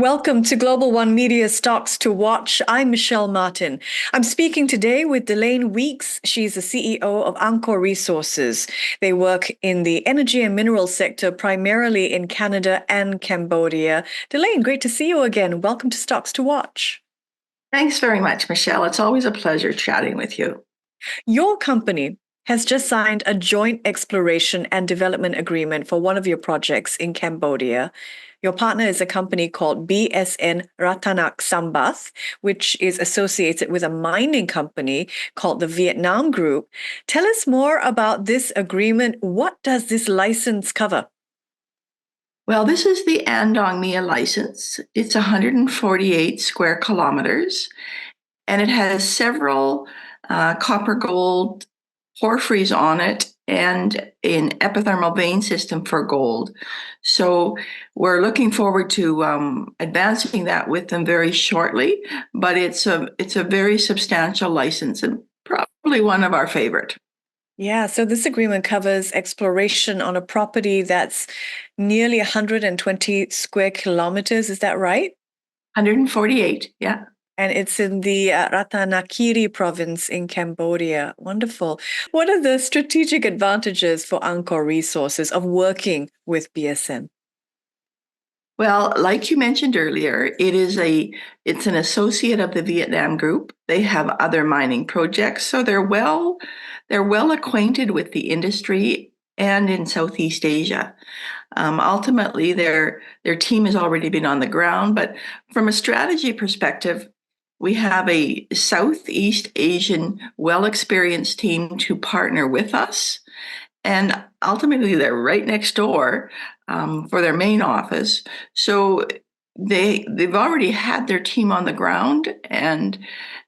Welcome to Global One Media Stocks to Watch. I'm Michelle Martin. I'm speaking today with Delayne Weeks. She's the CEO of Angkor Resources. They work in the energy and mineral sector, primarily in Canada and Cambodia. Delayne, great to see you again. Welcome to Stocks to Watch. Thanks very much, Michelle. It's always a pleasure chatting with you. Your company has just signed a joint exploration and development agreement for one of your projects in Cambodia. Your partner is a company called BSN Ratanak Sambath, which is associated with a mining company called the Vietnam Group. Tell us more about this agreement. What does this license cover? Well, this is the Andong Meas license. It's 148 square kilometers, and it has several copper gold porphyries on it and an epithermal vein system for gold. So we're looking forward to advancing that with them very shortly, but it's a very substantial license and probably one of our favorite. Yeah, so this agreement covers exploration on a property that's nearly 120 square kilometers. Is that right? 148, yeah. And it's in the Ratanakiri province in Cambodia. Wonderful. What are the strategic advantages for Angkor Resources of working with BSN? Well, like you mentioned earlier, it's an associate of the Vietnam Group. They have other mining projects, so they're well acquainted with the industry and in Southeast Asia. Ultimately, their team has already been on the ground, but from a strategy perspective, we have a Southeast Asian well-experienced team to partner with us. And ultimately, they're right next door for their main office. So they've already had their team on the ground, and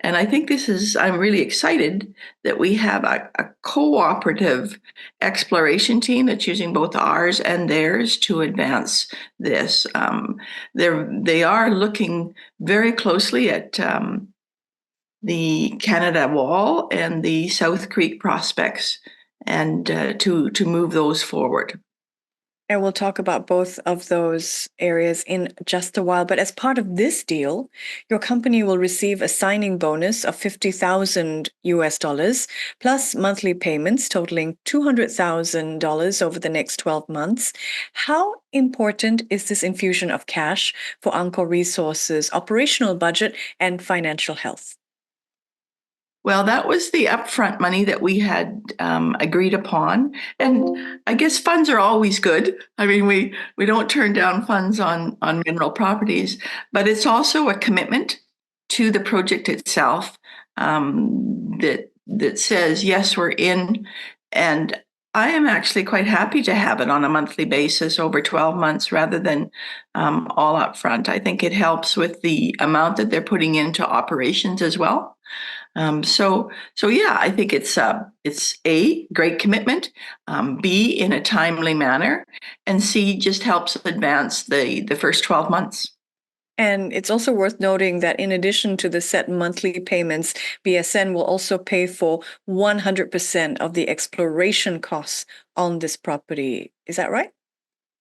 I think I'm really excited that we have a cooperative exploration team that's using both ours and theirs to advance this. They are looking very closely at the Canada Wall and the South Creek prospects and to move those forward. And we'll talk about both of those areas in just a while. But as part of this deal, your company will receive a signing bonus of 50,000 US dollars plus monthly payments totaling $200,000 over the next 12 months. How important is this infusion of cash for Angkor Resources' operational budget and financial health? Well, that was the upfront money that we had agreed upon, and I guess funds are always good. I mean, we don't turn down funds on mineral properties, but it's also a commitment to the project itself that says yes, we're in, and I am actually quite happy to have it on a monthly basis over 12 months rather than all upfront. I think it helps with the amount that they're putting into operations as well. So yeah, I think it's A, great commitment, B, in a timely manner, and C, just helps advance the first 12 months. And it's also worth noting that in addition to the set monthly payments, BSN will also pay for 100% of the exploration costs on this property. Is that right?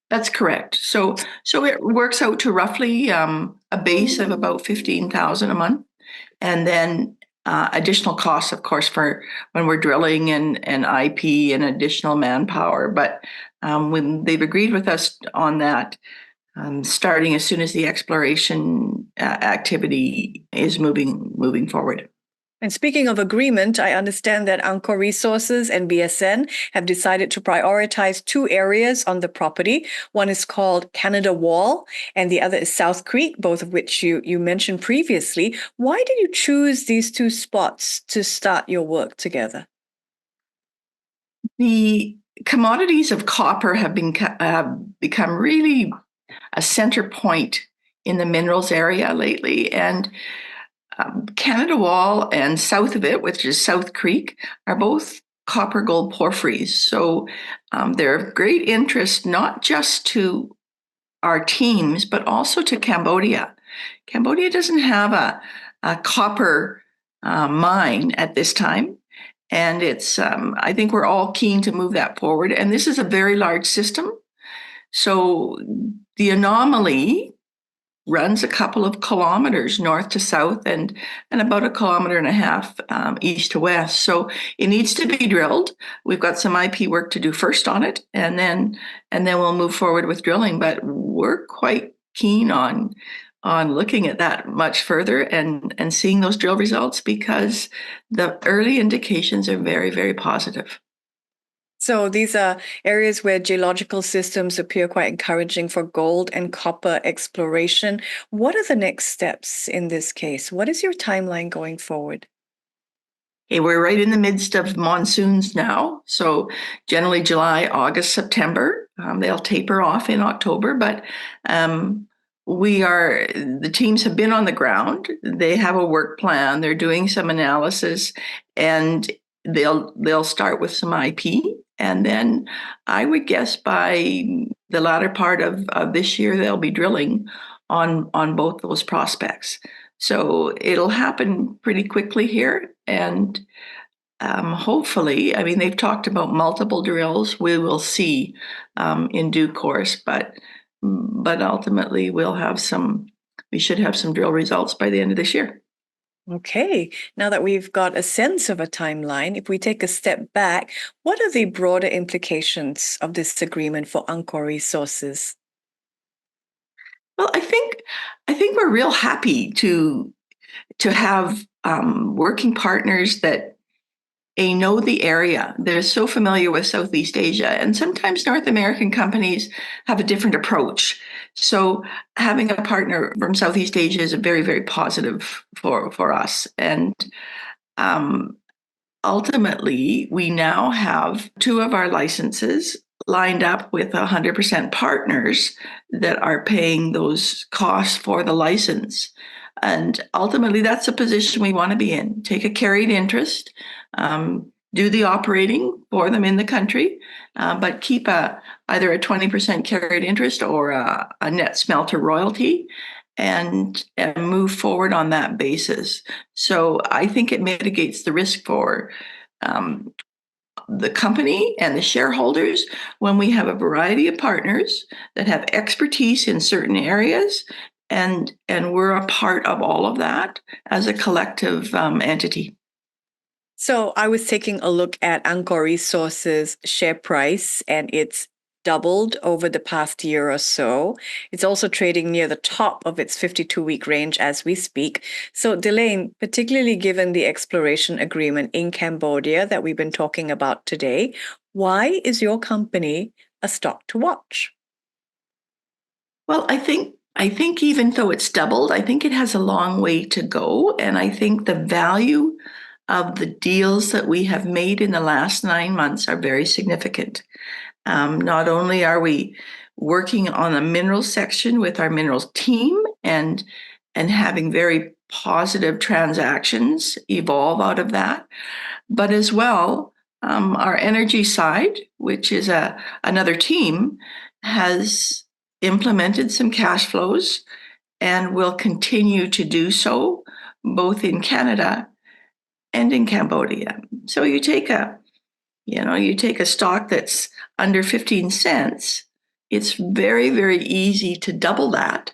That's correct. So it works out to roughly a base of about 15,000 a month, and then additional costs, of course, for when we're drilling and IP and additional manpower. But when they've agreed with us on that, starting as soon as the exploration activity is moving forward. And speaking of agreement, I understand that Angkor Resources and BSN have decided to prioritize two areas on the property. One is called Canada Wall, and the other is South Creek, both of which you mentioned previously. Why did you choose these two spots to start your work together? The commodities of copper have become really a center point in the minerals area lately, and Canada Wall and south of it, which is South Creek, are both copper gold porphyries. So they're of great interest not just to our teams, but also to Cambodia. Cambodia doesn't have a copper mine at this time. And I think we're all keen to move that forward. And this is a very large system. So the anomaly runs a couple of kilometers north to south and about a kilometer and a half east to west. So it needs to be drilled. We've got some IP work to do first on it, and then we'll move forward with drilling. But we're quite keen on looking at that much further and seeing those drill results, because the early indications are very, very positive. So these are areas where geological systems appear quite encouraging for gold and copper exploration. What are the next steps in this case? What is your timeline going forward? Okay, we're right in the midst of monsoons now. So generally July, August, September. They'll taper off in October, but the teams have been on the ground. They have a work plan. They're doing some analysis, and they'll start with some IP. And then I would guess by the latter part of this year, they'll be drilling on both those prospects. So it'll happen pretty quickly here. And hopefully, I mean, they've talked about multiple drills. We will see in due course, but ultimately we should have some drill results by the end of this year. Okay, now that we've got a sense of a timeline, if we take a step back, what are the broader implications of this agreement for Angkor resources? Well, I think we're real happy to have working partners that know the area. They're so familiar with Southeast Asia, and sometimes North American companies have a different approach. So having a partner from Southeast Asia is a very, very positive for us. And ultimately, we now have two of our licenses lined up with 100% partners that are paying those costs for the license. And ultimately, that's a position we want to be in. Take a carried interest, do the operating for them in the country, but keep either a 20% carried interest or a net smelter royalty, and move forward on that basis. So I think it mitigates the risk for the company and the shareholders when we have a variety of partners that have expertise in certain areas, and we're a part of all of that as a collective entity. So I was taking a look at Angkor Resources share price, and it's doubled over the past year or so. It's also trading near the top of its 52-week range as we speak. So Delayne, particularly given the exploration agreement in Cambodia that we've been talking about today, why is your company a stock to watch? Well, I think even though it's doubled, I think it has a long way to go. And I think the value of the deals that we have made in the last 9 months are very significant. Not only are we working on the minerals section with our minerals team and having very positive transactions evolve out of that, but as well, our energy side, which is another team, has implemented some cash flows and will continue to do so both in Canada and in Cambodia. So you take a stock that's under 15 cents, it's very, very easy to double that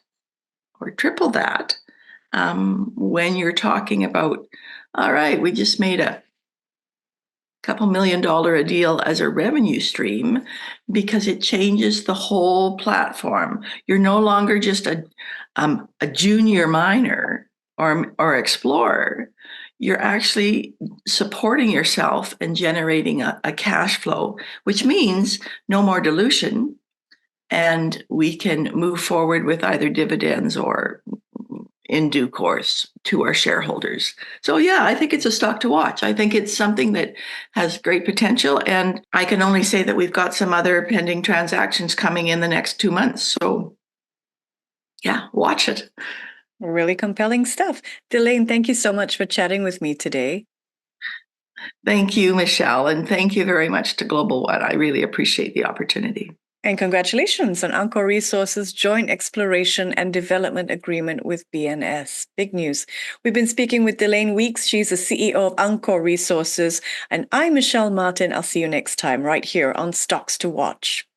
or triple that when you're talking about, all right, we just made a couple $1 million a deal as a revenue stream, because it changes the whole platform. You're no longer just a junior miner or explorer. You're actually supporting yourself and generating a cash flow, which means no more dilution, and we can move forward with either dividends or in due course to our shareholders. So yeah, I think it's a stock to watch. I think it's something that has great potential, and I can only say that we've got some other pending transactions coming in the next 2 months. So yeah, watch it. Really compelling stuff. Delayne, thank you so much for chatting with me today. Thank you, Michelle, and thank you very much to Global One. I really appreciate the opportunity. And congratulations on Angkor Resources' joint exploration and development agreement with BNS. Big news. We've been speaking with Delayne Weeks. She's the CEO of Angkor Resources. And I'm Michelle Martin. I'll see you next time right here on Stocks to Watch.